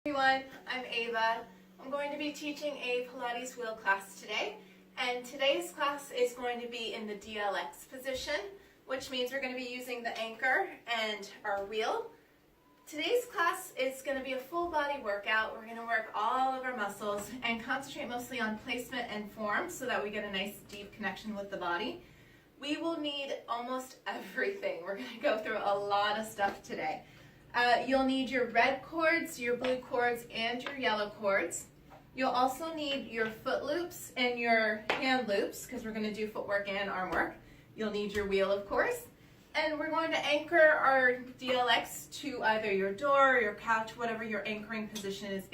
Everyone, I'm Ava. I'm going to be teaching a Pilates wheel class today, and today's class is going to be in the DLX position, which means we're going to be using the anchor and our wheel. Today's class is going to be a full body workout. We're going to work all of our muscles and concentrate mostly on placement and form so that we get a nice deep connection with the body. We will need almost everything. We're going to go through a lot of stuff today. You'll need your red cords, your blue cords, and your yellow cords. You'll also need your foot loops and your hand loops because we're going to do footwork and arm work. You'll need your wheel, of course. And we're going to anchor our DLX to either your door or your couch, whatever your anchoring position is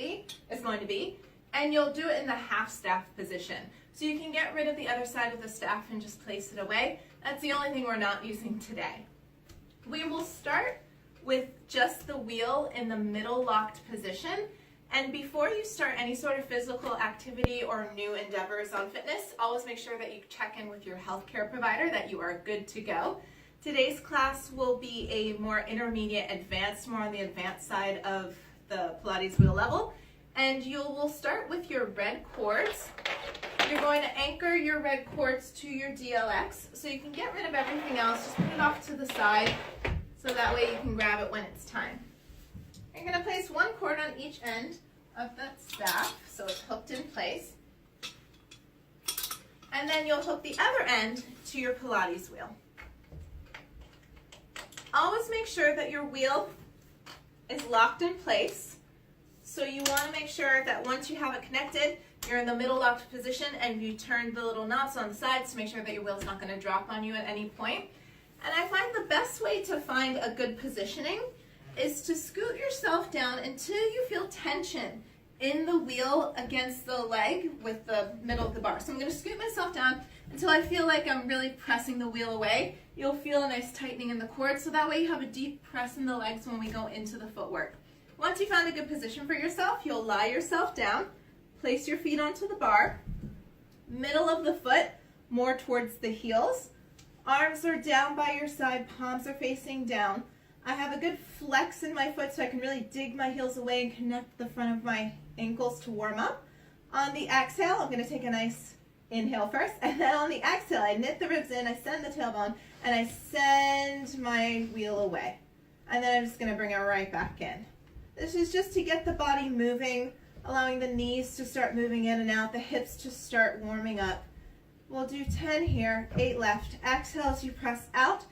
going to be. And you'll do it in the half staff position. So you can get rid of the other side of the staff and just place it away. That's the only thing we're not using today. We will start with just the wheel in the middle locked position. And before you start any sort of physical activity or new endeavors on fitness, always make sure that you check in with your healthcare provider that you are good to go. Today's class will be a more intermediate advanced, more on the advanced side of the Pilates wheel level. And will start with your red cords. You're going to anchor your red cords to your DLX so you can get rid of everything else. Just put it off to the side so that way you can grab it when it's time. You're going to place one cord on each end of that staff so it's hooked in place. And then you'll hook the other end to your Pilates wheel. Always make sure that your wheel is locked in place. So you want to make sure that once you have it connected, you're in the middle locked position and you turn the little knobs on the sides to make sure that your wheel's not going to drop on you at any point. And I find the best way to find a good positioning is to scoot yourself down until you feel tension in the wheel against the leg with the middle of the bar. So I'm going to scoot myself down until I feel like I'm really pressing the wheel away. You'll feel a nice tightening in the cord, so that way you have a deep press in the legs when we go into the footwork. Once you found a good position for yourself, you'll lie yourself down, place your feet onto the bar, middle of the foot more towards the heels. Arms are down by your side, palms are facing down. I have a good flex in my foot so I can really dig my heels away and connect the front of my ankles to warm up. On the exhale, I'm going to take a nice inhale first, and then on the exhale, I knit the ribs in, I send the tailbone, and I send my wheel away. And then I'm just going to bring it right back in. This is just to get the body moving, allowing the knees to start moving in and out, the hips to start warming up. We'll do 10 here, 8 left. Exhale as you press out,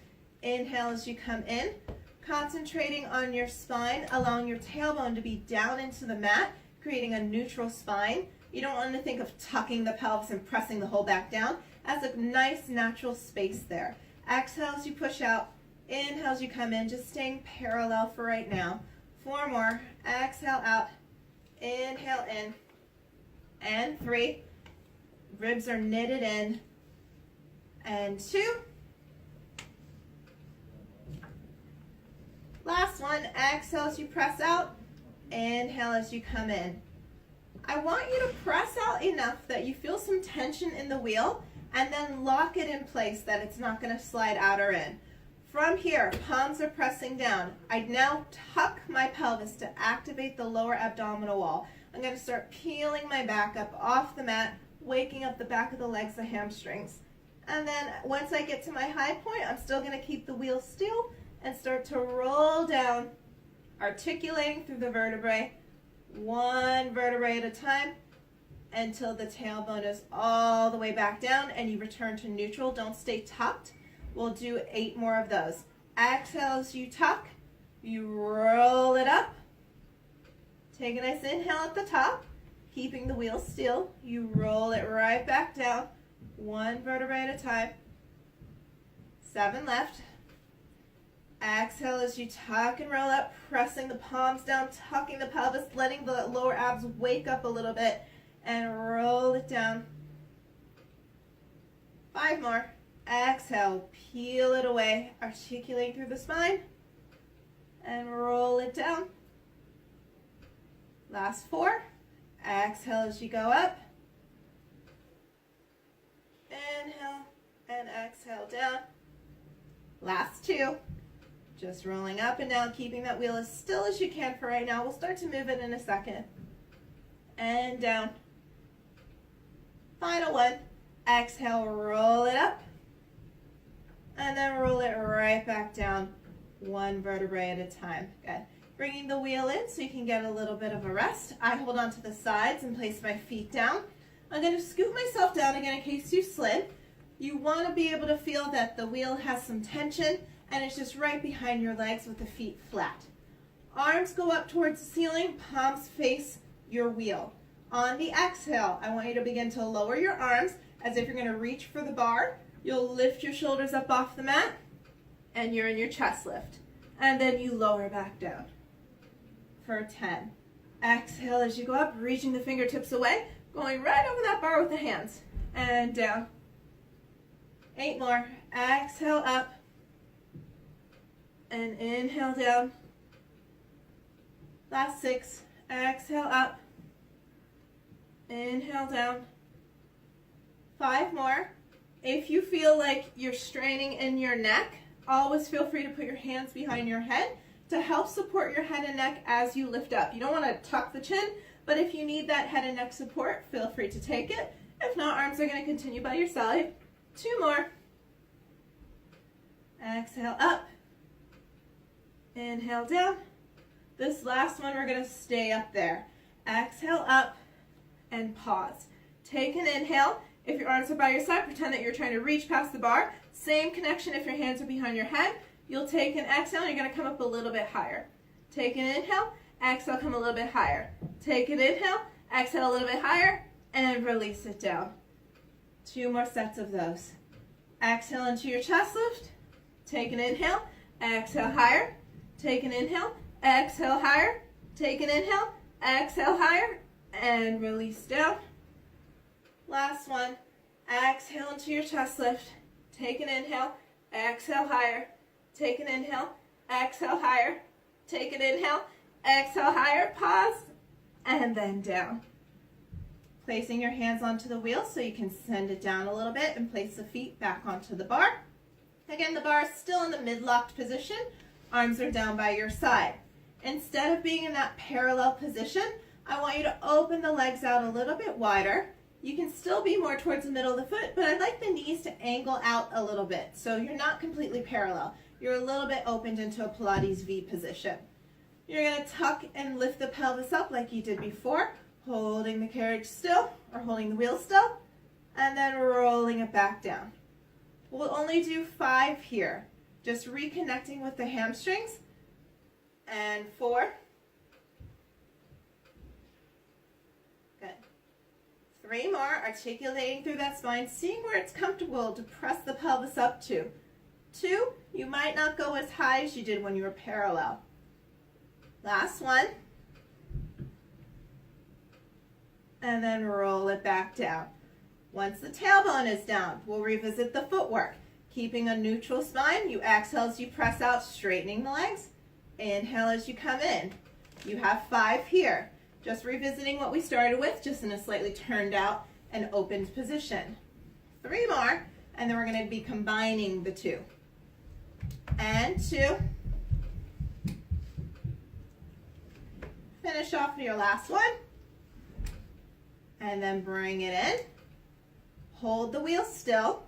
inhale as you come in. Concentrating on your spine, allowing your tailbone to be down into the mat, creating a neutral spine. You don't want to think of tucking the pelvis and pressing the whole back down. That's a nice natural space there. Exhale as you push out, inhale as you come in, just staying parallel for right now. 4 more. Exhale out, inhale in, and 3. Ribs are knitted in, and 2. Last one. Exhale as you press out, inhale as you come in. I want you to press out enough that you feel some tension in the wheel and then lock it in place that it's not going to slide out or in. From here, palms are pressing down. I now tuck my pelvis to activate the lower abdominal wall. I'm going to start peeling my back up off the mat, waking up the back of the legs, the hamstrings. And then once I get to my high point, I'm still going to keep the wheel still and start to roll down, articulating through the vertebrae, one vertebrae at a time, until the tailbone is all the way back down and you return to neutral. Don't stay tucked. We'll do 8 more of those. Exhale as you tuck, you roll it up. Take a nice inhale at the top, keeping the wheel still. You roll it right back down, one vertebrae at a time. 7 left. Exhale as you tuck and roll up, pressing the palms down, tucking the pelvis, letting the lower abs wake up a little bit, and roll it down. 5 more. Exhale, peel it away, articulating through the spine, and roll it down. Last 4. Exhale as you go up. Inhale and exhale down. Last 2. Just rolling up and down, keeping that wheel as still as you can for right now. We'll start to move it in a second. And down. Final one. Exhale, roll it up. And then roll it right back down, one vertebrae at a time. Good. Bringing the wheel in so you can get a little bit of a rest. I hold on to the sides and place my feet down. I'm going to scoop myself down again in case you slid. You want to be able to feel that the wheel has some tension and it's just right behind your legs with the feet flat. Arms go up towards the ceiling, palms face your wheel. On the exhale, I want you to begin to lower your arms as if you're going to reach for the bar. You'll lift your shoulders up off the mat and you're in your chest lift. And then you lower back down for 10. Exhale as you go up, reaching the fingertips away, going right over that bar with the hands. And down. 8 more. Exhale up. And inhale down. Last 6. Exhale up. Inhale down. 5 more. If you feel like you're straining in your neck, always feel free to put your hands behind your head to help support your head and neck as you lift up. You don't want to tuck the chin, but if you need that head and neck support, feel free to take it. If not, arms are going to continue by your side. 2 more. Exhale up. Inhale down. This last one, we're going to stay up there. Exhale up and pause. Take an inhale. If your arms are by your side, pretend that you're trying to reach past the bar. Same connection if your hands are behind your head. You'll take an exhale and you're going to come up a little bit higher. Take an inhale, exhale, come a little bit higher. Take an inhale, exhale a little bit higher, and release it down. 2 more sets of those. Exhale into your chest lift. Take an inhale, exhale higher. Take an inhale, exhale higher. Take an inhale, exhale higher, and release down. Last one. Exhale into your chest lift. Take an inhale, exhale higher. Take an inhale, exhale higher. Take an inhale, exhale higher, pause, and then down. Placing your hands onto the wheel so you can send it down a little bit and place the feet back onto the bar. Again, the bar is still in the mid-locked position. Arms are down by your side. Instead of being in that parallel position, I want you to open the legs out a little bit wider. You can still be more towards the middle of the foot, but I'd like the knees to angle out a little bit. So you're not completely parallel. You're a little bit opened into a Pilates V position. You're going to tuck and lift the pelvis up like you did before, holding the carriage still or holding the wheel still, and then rolling it back down. We'll only do 5 here. Just reconnecting with the hamstrings. And 4. Good. 3 more, articulating through that spine, seeing where it's comfortable to press the pelvis up to. 2, you might not go as high as you did when you were parallel. Last one. And then roll it back down. Once the tailbone is down, we'll revisit the footwork. Keeping a neutral spine, you exhale as you press out, straightening the legs. Inhale as you come in. You have 5 here. Just revisiting what we started with, just in a slightly turned out and opened position. 3 more, and then we're going to be combining the 2. And 2. Finish off with your last one. And then bring it in. Hold the wheel still.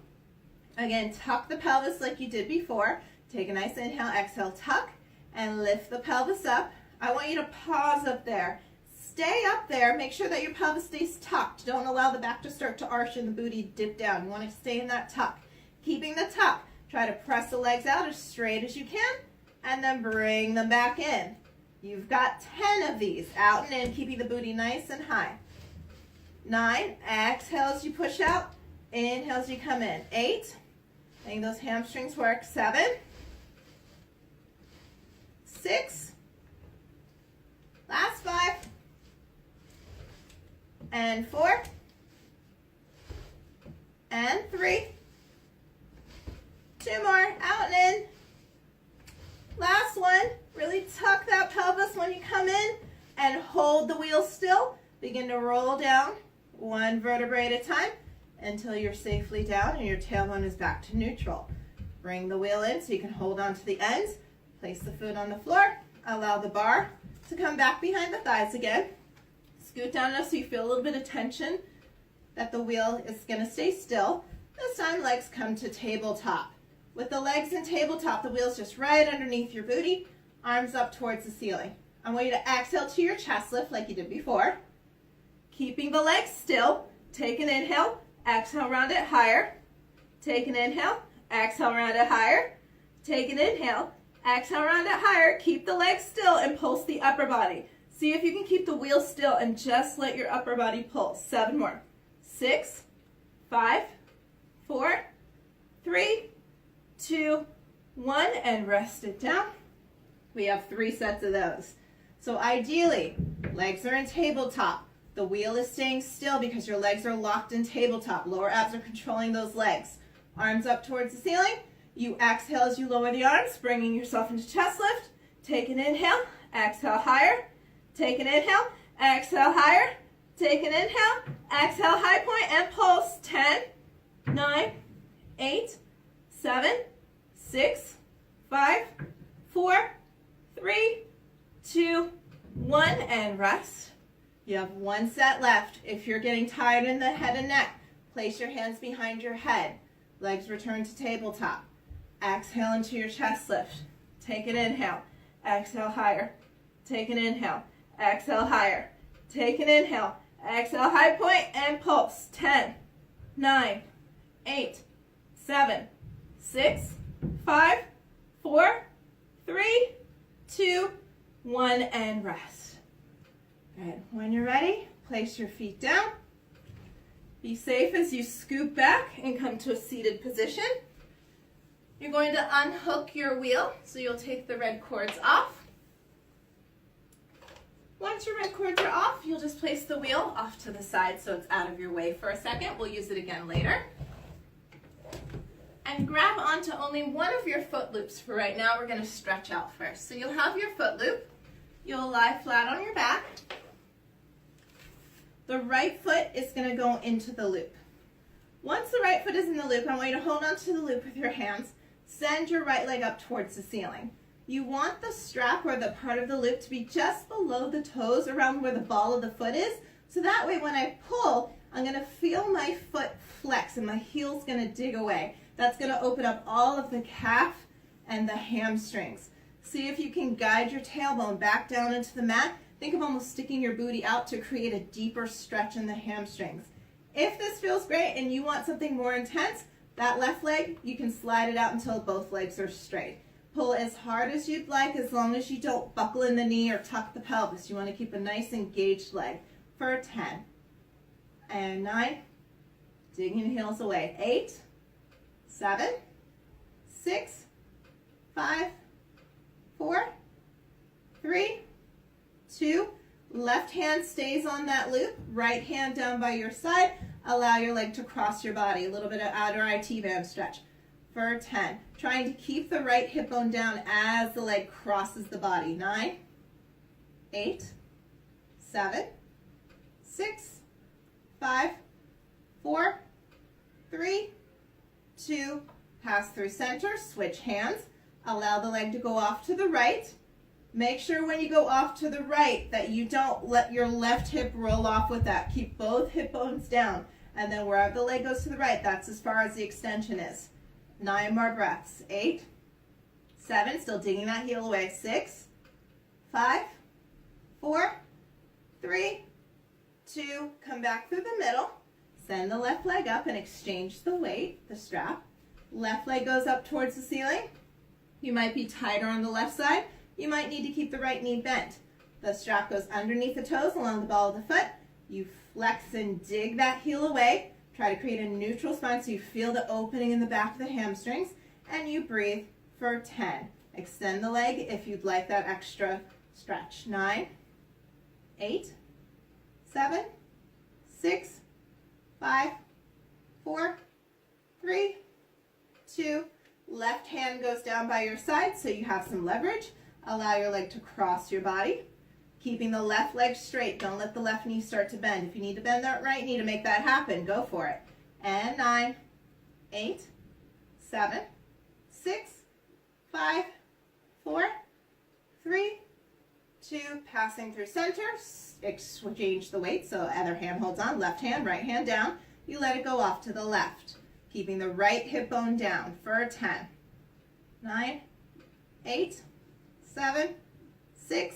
Again, tuck the pelvis like you did before. Take a nice inhale, exhale, tuck, and lift the pelvis up. I want you to pause up there. Stay up there. Make sure that your pelvis stays tucked. Don't allow the back to start to arch and the booty dip down. You want to stay in that tuck. Keeping the tuck. Try to press the legs out as straight as you can, and then bring them back in. You've got 10 of these. Out and in, keeping the booty nice and high. 9, exhale as you push out. Inhale as you come in. 8, letting those hamstrings work. 7, 6, last 5, and 4, and 3, 2 more, out and in. Last one, really tuck that pelvis when you come in and hold the wheel still. Begin to roll down 1 vertebrae at a time until you're safely down and your tailbone is back to neutral. Bring the wheel in so you can hold on to the ends. Place the foot on the floor. Allow the bar to come back behind the thighs again. Scoot down enough so you feel a little bit of tension, that the wheel is going to stay still. This time legs come to tabletop. With the legs in tabletop, the wheel's just right underneath your booty, arms up towards the ceiling. I want you to exhale to your chest lift like you did before. Keeping the legs still. Take an inhale, exhale, round it higher. Take an inhale, exhale, round it higher. Take an inhale, exhale, round it higher. Keep the legs still and pulse the upper body. See if you can keep the wheel still and just let your upper body pulse. 7 more. 6, 5, 4, 3, 2, 1, and rest it down. We have 3 sets of those. So ideally, legs are in tabletop. The wheel is staying still because your legs are locked in tabletop. Lower abs are controlling those legs. Arms up towards the ceiling. You exhale as you lower the arms, bringing yourself into chest lift. Take an inhale, exhale higher. Take an inhale, exhale higher. Take an inhale, exhale high point and pulse. 10, 9, 8, 7, 6, 5, 4, 3, 2, 1, and rest. You have 1 set left. If you're getting tired in the head and neck, place your hands behind your head. Legs return to tabletop. Exhale into your chest lift. Take an inhale. Exhale higher. Take an inhale. Exhale higher. Take an inhale. Exhale high point and pulse. 10, 9, 8, 7, 6, 5, 4, 3, 2, 1, and rest. Good. When you're ready, place your feet down. Be safe as you scoop back and come to a seated position. You're going to unhook your wheel, so you'll take the red cords off. Once your red cords are off, you'll just place the wheel off to the side so it's out of your way for a second. We'll use it again later. And grab onto only one of your foot loops for right now. We're going to stretch out first. So you'll have your foot loop. You'll lie flat on your back. The right foot is going to go into the loop. Once the right foot is in the loop, I want you to hold onto the loop with your hands. Send your right leg up towards the ceiling. You want the strap or the part of the loop to be just below the toes, around where the ball of the foot is. So that way when I pull, I'm going to feel my foot flex and my heel's going to dig away. That's going to open up all of the calf and the hamstrings. See if you can guide your tailbone back down into the mat. Think of almost sticking your booty out to create a deeper stretch in the hamstrings. If this feels great and you want something more intense, that left leg, you can slide it out until both legs are straight. Pull as hard as you'd like, as long as you don't buckle in the knee or tuck the pelvis. You want to keep a nice engaged leg for 10. And 9. Digging the heels away. 8, 7, 6, 5, 4, 3, 2. Left hand stays on that loop. Right hand down by your side. Allow your leg to cross your body. A little bit of outer IT band stretch for 10. Trying to keep the right hip bone down as the leg crosses the body. 9, 8, 7, 6, 5, 4, 3, 2. Pass through center. Switch hands. Allow the leg to go off to the right. Make sure when you go off to the right that you don't let your left hip roll off with that. Keep both hip bones down. And then wherever the leg goes to the right, that's as far as the extension is. 9 more breaths. 8, 7, still digging that heel away. 6, 5, 4, 3, 2. Come back through the middle. Send the left leg up and exchange the weight, the strap. Left leg goes up towards the ceiling. You might be tighter on the left side. You might need to keep the right knee bent. The strap goes underneath the toes along the ball of the foot. You flex and dig that heel away. Try to create a neutral spine so you feel the opening in the back of the hamstrings. And you breathe for 10. Extend the leg if you'd like that extra stretch. 9, 8, 7, 6, 5, 4, 3, 2. Left hand goes down by your side so you have some leverage. Allow your leg to cross your body. Keeping the left leg straight. Don't let the left knee start to bend. If you need to bend that right knee to make that happen, go for it. And 9, 8, 7, 6, 5, 4, 3, 2, passing through center, exchange the weight, so other hand holds on, left hand, right hand down, you let it go off to the left, keeping the right hip bone down for 10, 9, 8, 7, 6,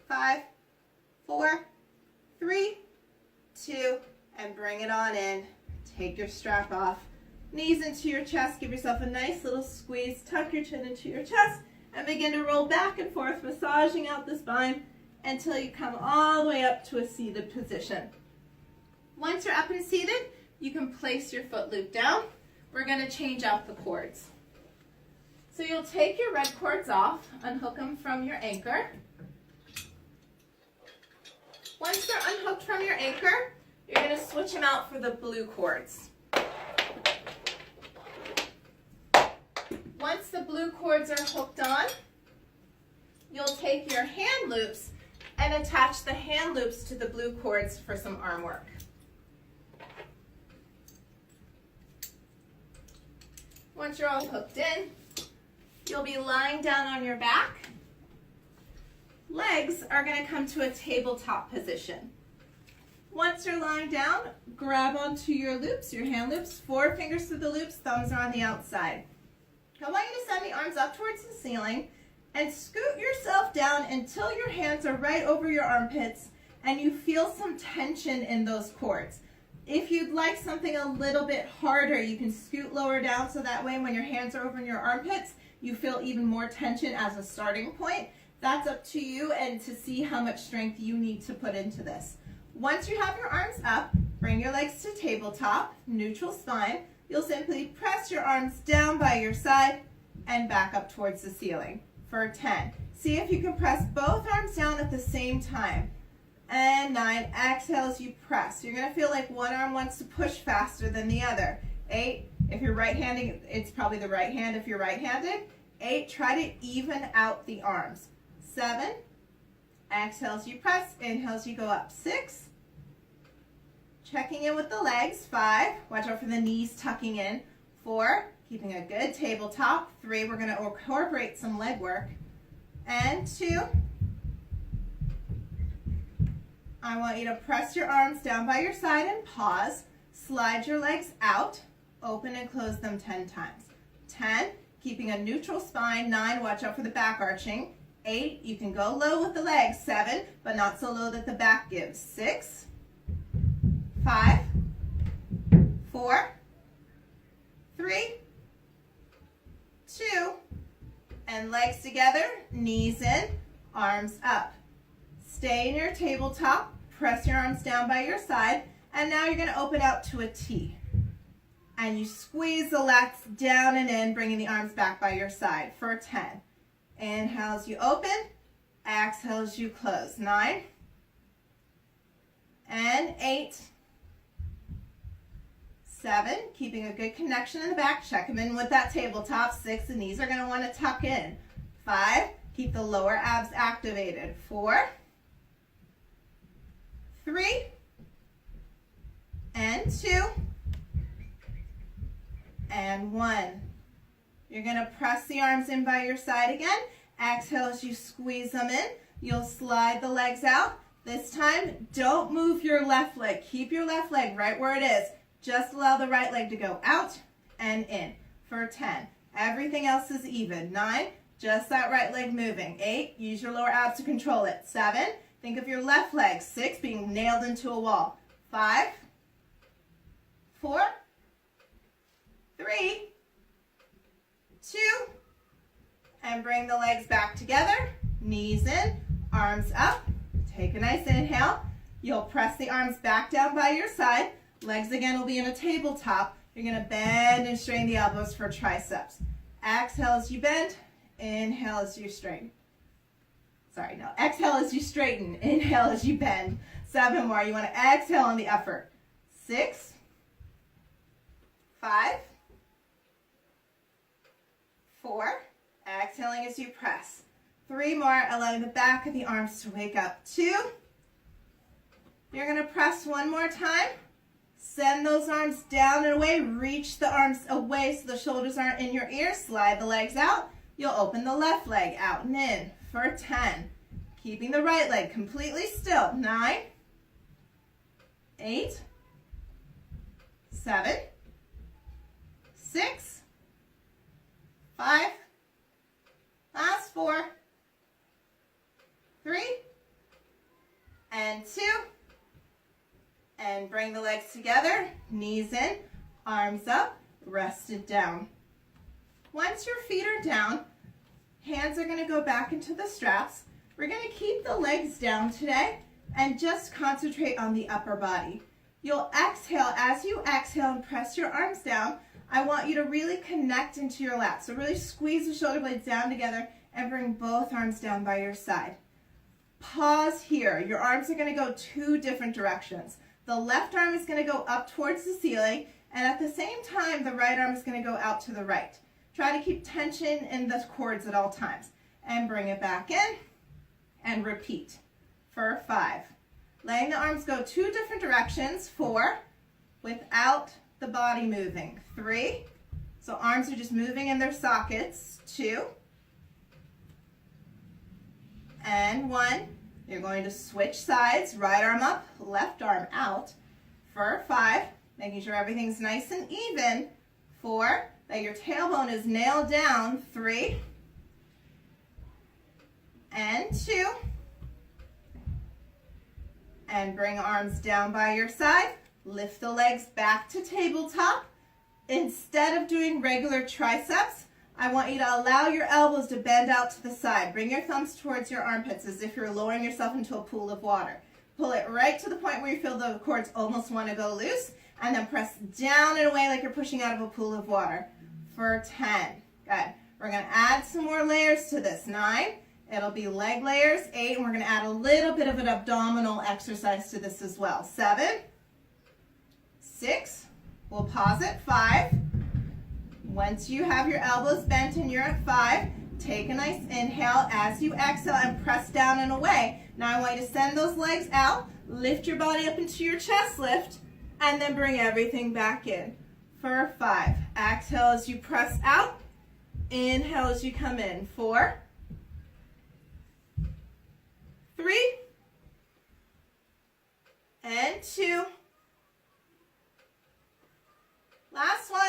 5, 4, 3, 2, and bring it on in. Take your strap off, knees into your chest, give yourself a nice little squeeze, tuck your chin into your chest, and begin to roll back and forth, massaging out the spine until you come all the way up to a seated position. Once you're up and seated, you can place your foot loop down. We're going to change out the cords. So you'll take your red cords off, unhook them from your anchor. Once they're unhooked from your anchor, you're going to switch them out for the blue cords. Once the blue cords are hooked on, you'll take your hand loops and attach the hand loops to the blue cords for some arm work. Once you're all hooked in, you'll be lying down on your back. Legs are going to come to a tabletop position. Once you're lying down, grab onto your loops, your hand loops, 4 fingers through the loops, thumbs are on the outside. I want you to send the arms up towards the ceiling and scoot yourself down until your hands are right over your armpits and you feel some tension in those cords. If you'd like something a little bit harder, you can scoot lower down so that way when your hands are over your armpits, you feel even more tension as a starting point. That's up to you and to see how much strength you need to put into this. Once you have your arms up, bring your legs to tabletop, neutral spine. You'll simply press your arms down by your side and back up towards the ceiling for 10. See if you can press both arms down at the same time. And 9, exhale as you press. You're going to feel like one arm wants to push faster than the other. 8, if you're right-handed, it's probably the right hand if you're right-handed. 8, try to even out the arms. 7, exhale as you press, inhale as you go up. 6, checking in with the legs. 5, watch out for the knees tucking in. 4, keeping a good tabletop. 3, we're going to incorporate some leg work. And 2, I want you to press your arms down by your side and pause. Slide your legs out, open and close them 10 times. 10, keeping a neutral spine. 9, watch out for the back arching. 8, you can go low with the legs. 7, but not so low that the back gives. 6, 5, 4, 3, 2, and legs together, knees in, arms up. Stay in your tabletop, press your arms down by your side, and now you're going to open out to a T. And you squeeze the lats down and in, bringing the arms back by your side for 10. Inhale as you open, exhale as you close. 9, and 8, 7, keeping a good connection in the back. Check them in with that tabletop. 6, the knees are going to want to tuck in. 5, keep the lower abs activated. 4, 3, and 2, and 1. You're going to press the arms in by your side again. Exhale as you squeeze them in. You'll slide the legs out. This time, don't move your left leg. Keep your left leg right where it is. Just allow the right leg to go out and in for 10. Everything else is even. 9, just that right leg moving. 8, use your lower abs to control it. 7, think of your left leg. 6, being nailed into a wall. 5, 4, 3, 2, and bring the legs back together. Knees in, arms up. Take a nice inhale. You'll press the arms back down by your side. Legs again will be in a tabletop. You're going to bend and straighten the elbows for triceps. Exhale as you bend. Inhale as you straighten. Sorry, no. Exhale as you straighten. Inhale as you bend. 7 more. You want to exhale on the effort. 6, 5, 4. Exhaling as you press. 3 more, allowing the back of the arms to wake up. 2. You're going to press one more time. Send those arms down and away. Reach the arms away so the shoulders aren't in your ears. Slide the legs out. You'll open the left leg out and in for 10. Keeping the right leg completely still. 9, 8, 7, 6, 5, last 4, 3, and 2, and bring the legs together, knees in, arms up, rested down. Once your feet are down, hands are going to go back into the straps. We're going to keep the legs down today and just concentrate on the upper body. You'll exhale. As you exhale and press your arms down, I want you to really connect into your lats. So really squeeze the shoulder blades down together and bring both arms down by your side. Pause here. Your arms are going to go 2 different directions. The left arm is going to go up towards the ceiling, and at the same time, the right arm is going to go out to the right. Try to keep tension in the cords at all times. And bring it back in, and repeat for 5. Letting the arms go 2 different directions. 4, without the body moving. 3, so arms are just moving in their sockets. 2, and 1. You're going to switch sides, right arm up, left arm out for 5, making sure everything's nice and even. 4, that your tailbone is nailed down. 3, and 2, and bring arms down by your side. Lift the legs back to tabletop. Instead of doing regular triceps, I want you to allow your elbows to bend out to the side. Bring your thumbs towards your armpits as if you're lowering yourself into a pool of water. Pull it right to the point where you feel the cords almost want to go loose, and then press down and away like you're pushing out of a pool of water for 10. Good. We're going to add some more layers to this. 9. It'll be leg layers. 8, and we're going to add a little bit of an abdominal exercise to this as well. 7, 6, we'll pause at 5. Once you have your elbows bent and you're at 5, take a nice inhale as you exhale and press down and away. Now I want you to send those legs out, lift your body up into your chest lift, and then bring everything back in for 5. Exhale as you press out, inhale as you come in. 4, 3, and 2. Last one.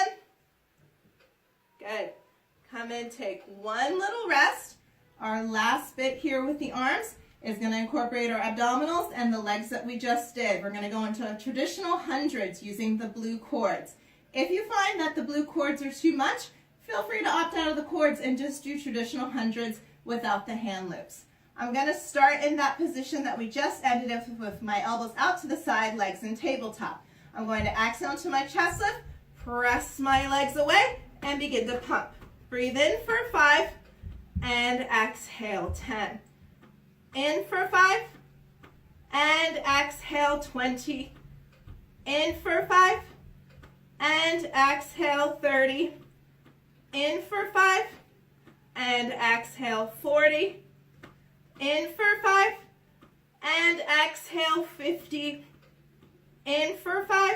Good. Come in, take one little rest. Our last bit here with the arms is going to incorporate our abdominals and the legs that we just did. We're going to go into traditional hundreds using the blue cords. If you find that the blue cords are too much, feel free to opt out of the cords and just do traditional hundreds without the hand loops. I'm going to start in that position that we just ended with my elbows out to the side, legs in tabletop. I'm going to exhale into my chest lift, press my legs away, and begin to pump. Breathe in for 5 and exhale 10. In for 5 and exhale 20. In for 5 and exhale 30. In for 5 and exhale 40. In for 5 and exhale 50. In for 5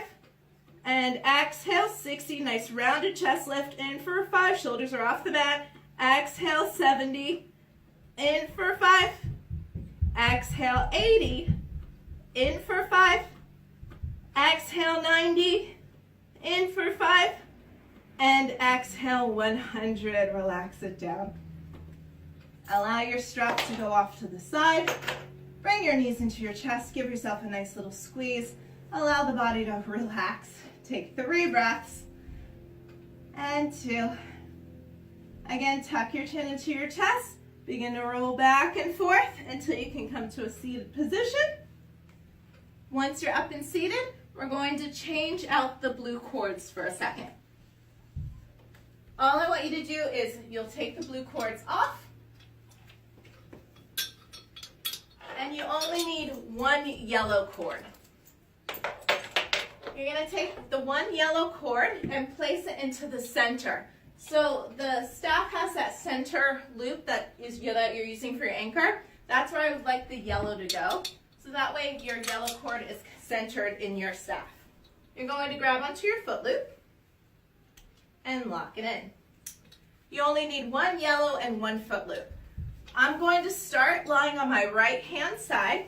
and exhale 60. Nice rounded chest lift. In for 5. Shoulders are off the mat. Exhale 70. In for 5. Exhale 80. In for 5. Exhale 90. In for 5. And exhale 100. Relax it down. Allow your straps to go off to the side. Bring your knees into your chest. Give yourself a nice little squeeze. Allow the body to relax. Take 3 breaths. And 2. Again, tuck your chin into your chest. Begin to roll back and forth until you can come to a seated position. Once you're up and seated, we're going to change out the blue cords for a second. All I want you to do is you'll take the blue cords off. And you only need 1 yellow cord. You're going to take the 1 yellow cord and place it into the center. So the staff has that center loop that you're using for your anchor. That's where I would like the yellow to go. So that way your yellow cord is centered in your staff. You're going to grab onto your foot loop and lock it in. You only need one yellow and one foot loop. I'm going to start lying on my right hand side.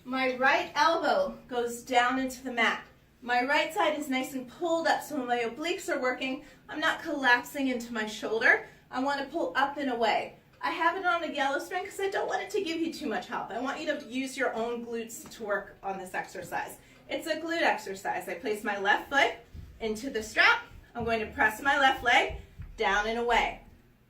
My right elbow goes down into the mat. My right side is nice and pulled up, so when my obliques are working, I'm not collapsing into my shoulder. I want to pull up and away. I have it on a yellow string because I don't want it to give you too much help. I want you to use your own glutes to work on this exercise. It's a glute exercise. I place my left foot into the strap. I'm going to press my left leg down and away.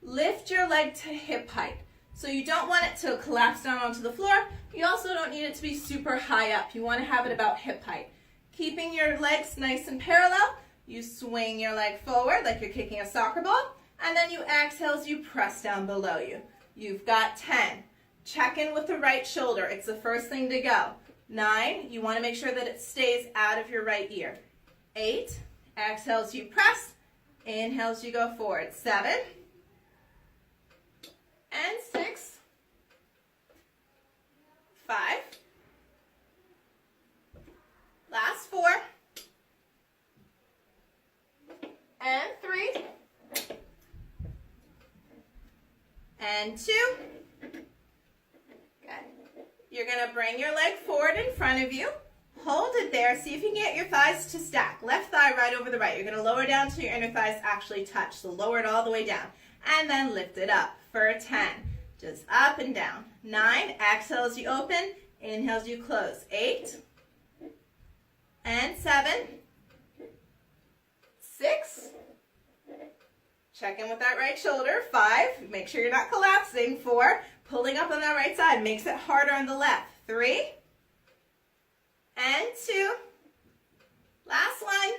Lift your leg to hip height. So you don't want it to collapse down onto the floor. You also don't need it to be super high up. You want to have it about hip height. Keeping your legs nice and parallel, you swing your leg forward like you're kicking a soccer ball, and then you exhale as you press down below you. You've got 10. Check in with the right shoulder. It's the first thing to go. 9, you want to make sure that it stays out of your right ear. 8, exhale as you press, inhale as you go forward. 7, and 6, 5, last 4, and 3, and 2. Good. You're going to bring your leg forward in front of you. Hold it there. See if you can get your thighs to stack. Left thigh right over the right. You're going to lower down till your inner thighs actually touch. So lower it all the way down. And then lift it up for 10. Just up and down. 9. Exhale as you open. Inhale as you close. 8. And 7. 6. Check in with that right shoulder. 5. Make sure you're not collapsing. 4. Pulling up on that right side. Makes it harder on the left. 3. And 2. Last one.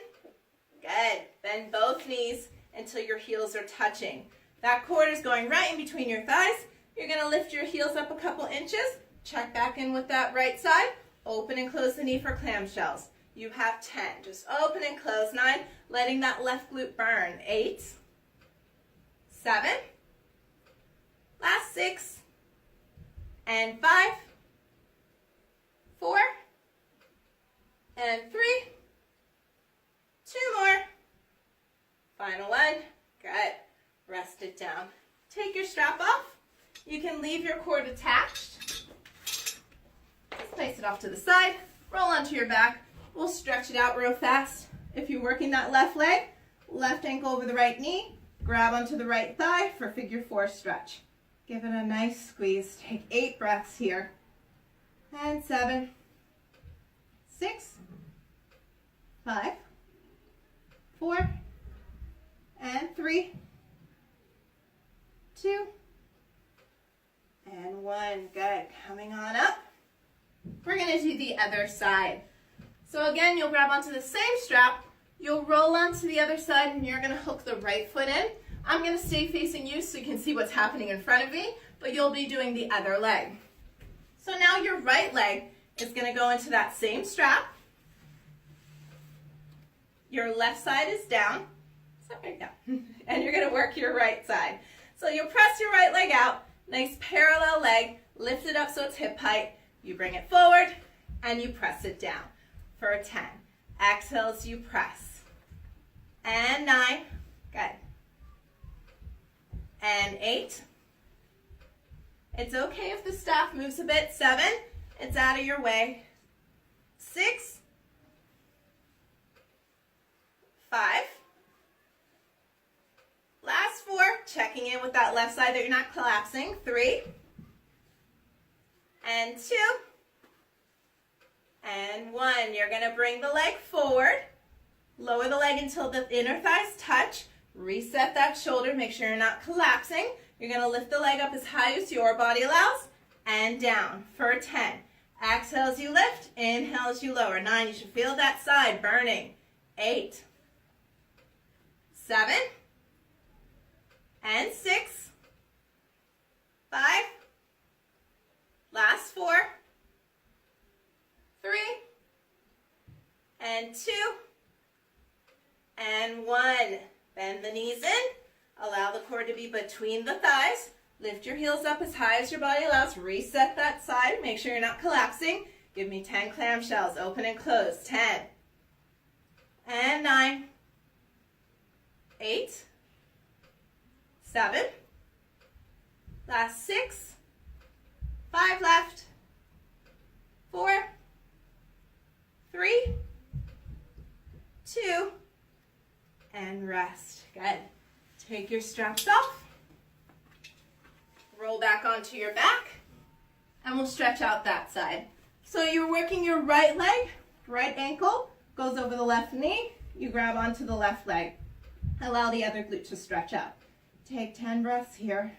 Good. Bend both knees until your heels are touching. That cord is going right in between your thighs. You're going to lift your heels up a couple inches. Check back in with that right side. Open and close the knee for clamshells. You have 10. Just open and close. 9. Letting that left glute burn. 8. 7. Last 6. And 5. 4. And 3. 2 more. Final one. Good. Rest it down. Take your strap off. You can leave your cord attached. Just place it off to the side. Roll onto your back. We'll stretch it out real fast. If you're working that left leg, left ankle over the right knee, grab onto the right thigh for figure 4 stretch. Give it a nice squeeze. Take 8 breaths here. And 7, 6, 5, 4, and 3, 2, and 1. Good. Coming on up. We're going to do the other side. So again, you'll grab onto the same strap. You'll roll onto the other side, and you're going to hook the right foot in. I'm going to stay facing you so you can see what's happening in front of me, but you'll be doing the other leg. So now your right leg is going to go into that same strap. Your left side is down. Right down. And you're going to work your right side. So you'll press your right leg out. Nice parallel leg. Lift it up so it's hip height. You bring it forward, and you press it down for a 10. Exhale as you press. And 9. Good. And 8. It's okay if the staff moves a bit. 7. It's out of your way. 6. 5. Last 4. Checking in with that left side that you're not collapsing. 3. And 2. And 1. You're going to bring the leg forward. Lower the leg until the inner thighs touch. Reset that shoulder. Make sure you're not collapsing. You're going to lift the leg up as high as your body allows. And down for 10. Exhale as you lift. Inhale as you lower. 9. You should feel that side burning. 8. 7. And 6. 5. Last 4. 3. And 2. And 1. Bend the knees in. Allow the cord to be between the thighs. Lift your heels up as high as your body allows. Reset that side. Make sure you're not collapsing. Give me 10 clamshells. Open and close. 10. And 9. 8. 7. Last 6. 5 left. 4, 3, 2, and rest. Good. Take your straps off. Roll back onto your back, and we'll stretch out that side. So you're working your right leg, right ankle goes over the left knee. You grab onto the left leg. Allow the other glute to stretch out. Take 10 breaths here.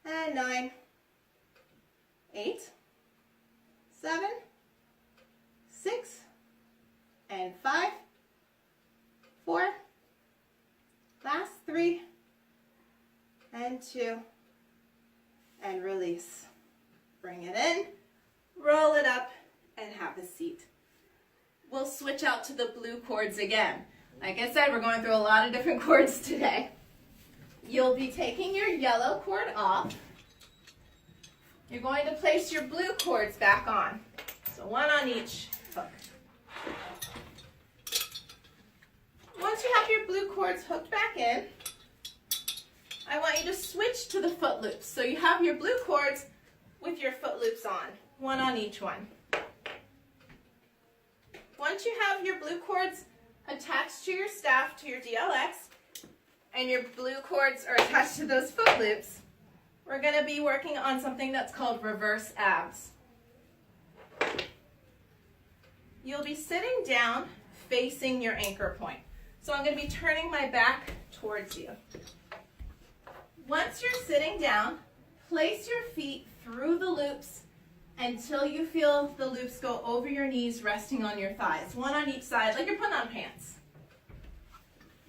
And 9, 8, 7, 6, and 5, 4, last 3, and 2, and release. Bring it in, roll it up, and have a seat. We'll switch out to the blue cords again. Like I said, we're going through a lot of different cords today. You'll be taking your yellow cord off. You're going to place your blue cords back on. So one on each hook. Once you have your blue cords hooked back in, I want you to switch to the foot loops. So you have your blue cords with your foot loops on, one on each one. Once you have your blue cords attached to your staff, to your DLX, and your blue cords are attached to those foot loops, we're going to be working on something that's called reverse abs. You'll be sitting down facing your anchor point. So I'm going to be turning my back towards you. Once you're sitting down, place your feet through the loops until you feel the loops go over your knees, resting on your thighs, one on each side, like you're putting on pants.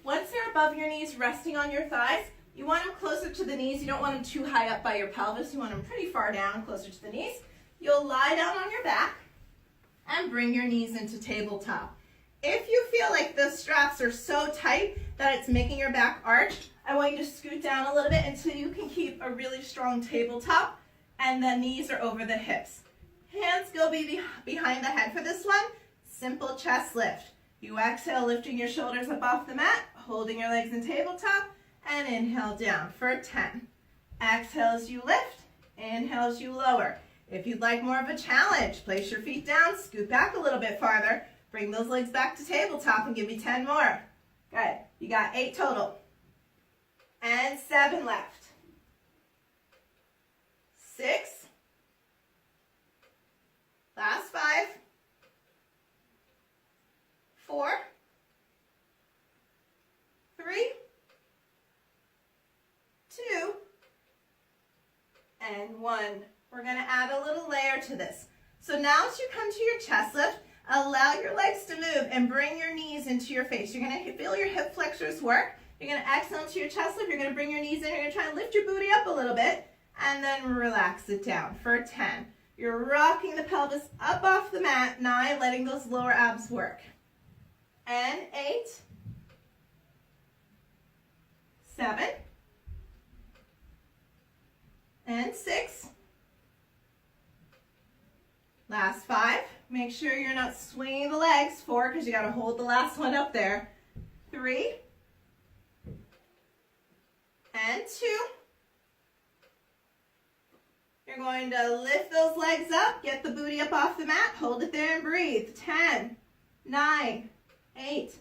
Once they're above your knees, resting on your thighs, you want them closer to the knees. You don't want them too high up by your pelvis. You want them pretty far down, closer to the knees. You'll lie down on your back and bring your knees into tabletop. If you feel like the straps are so tight that it's making your back arch, I want you to scoot down a little bit until you can keep a really strong tabletop and the knees are over the hips. Hands go behind the head for this one. Simple chest lift. You exhale, lifting your shoulders up off the mat, holding your legs in tabletop, and inhale down for 10. Exhale as you lift, inhale as you lower. If you'd like more of a challenge, place your feet down, scoot back a little bit farther, bring those legs back to tabletop and give me 10 more. Good. You got 8 total. And 7 left. 6. Last 5. 4. 3. 2. And 1. We're going to add a little layer to this. So now as you come to your chest lift, allow your legs to move and bring your knees into your face. You're going to feel your hip flexors work. You're going to exhale into your chest lift. You're going to bring your knees in. You're going to try and lift your booty up a little bit and then relax it down for 10. You're rocking the pelvis up off the mat. 9, letting those lower abs work. And 8. 7. And 6. Last 5. Make sure you're not swinging the legs. 4, because you got to hold the last one up there. 3. And 2. You're going to lift those legs up, get the booty up off the mat, hold it there and breathe. 10, 9, 8,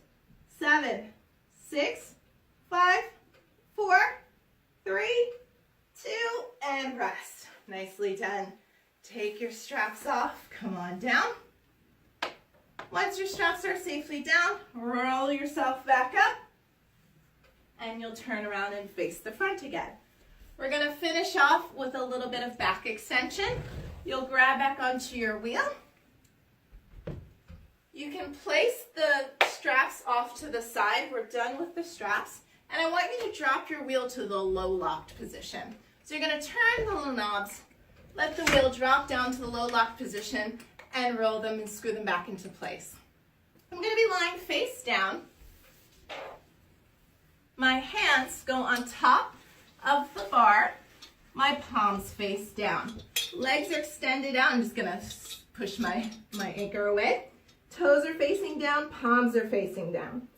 7, 6, 5, 4, 3, 2, and rest. Nicely done. Take your straps off, come on down. Once your straps are safely down, roll yourself back up, and you'll turn around and face the front again. We're going to finish off with a little bit of back extension. You'll grab back onto your wheel. You can place the straps off to the side. We're done with the straps. And I want you to drop your wheel to the low locked position. So you're going to turn the little knobs, let the wheel drop down to the low locked position, and roll them and screw them back into place. I'm going to be lying face down. My hands go on top of the bar, my palms face down. Legs are extended out. I'm just gonna push my anchor away. Toes are facing down, palms are facing down.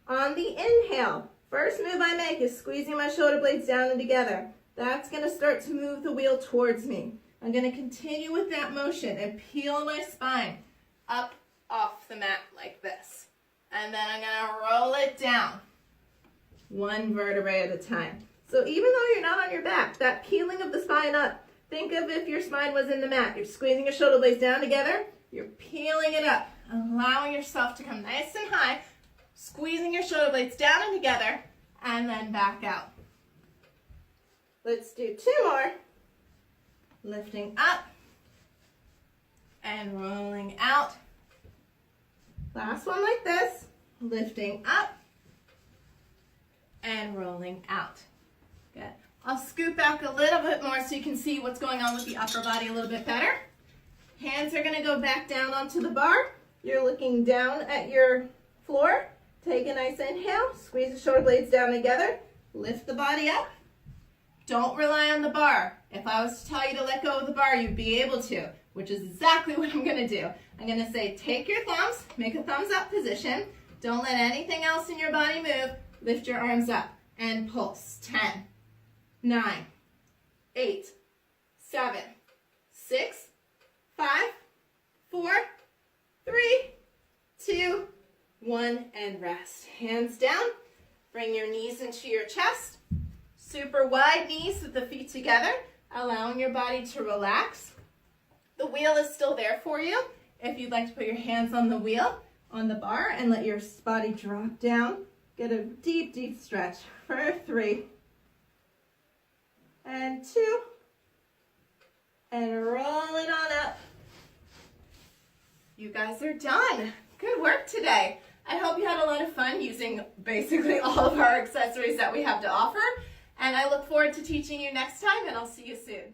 On the inhale, First move I make is squeezing my shoulder blades down and together. That's going to start to move the wheel towards me. I'm going to continue with that motion and peel my spine up off the mat like this. And then I'm going to roll it down, one vertebrae at a time. So even though you're not on your back, that peeling of the spine up, think of if your spine was in the mat. You're squeezing your shoulder blades down together, you're peeling it up, allowing yourself to come nice and high, squeezing your shoulder blades down and together, and then back out. Let's do 2 more. Lifting up and rolling out. Last one like this. Lifting up and rolling out. Good. I'll scoot back a little bit more so you can see what's going on with the upper body a little bit better. Hands are going to go back down onto the bar. You're looking down at your floor. Take a nice inhale. Squeeze the shoulder blades down together. Lift the body up. Don't rely on the bar. If I was to tell you to let go of the bar, you'd be able to, which is exactly what I'm going to do. I'm going to say take your thumbs, make a thumbs up position. Don't let anything else in your body move. Lift your arms up and pulse. 10, 9, 8, 7, 6, 5, 4, 3, 2, 1, and rest. Hands down. Bring your knees into your chest. Super wide knees with the feet together, allowing your body to relax. The wheel is still there for you. If you'd like to put your hands on the wheel, on the bar, and let your body drop down, get a deep, deep stretch for 3, and 2, and roll it on up. You guys are done. Good work today. I hope you had a lot of fun using basically all of our accessories that we have to offer. And I look forward to teaching you next time, and I'll see you soon.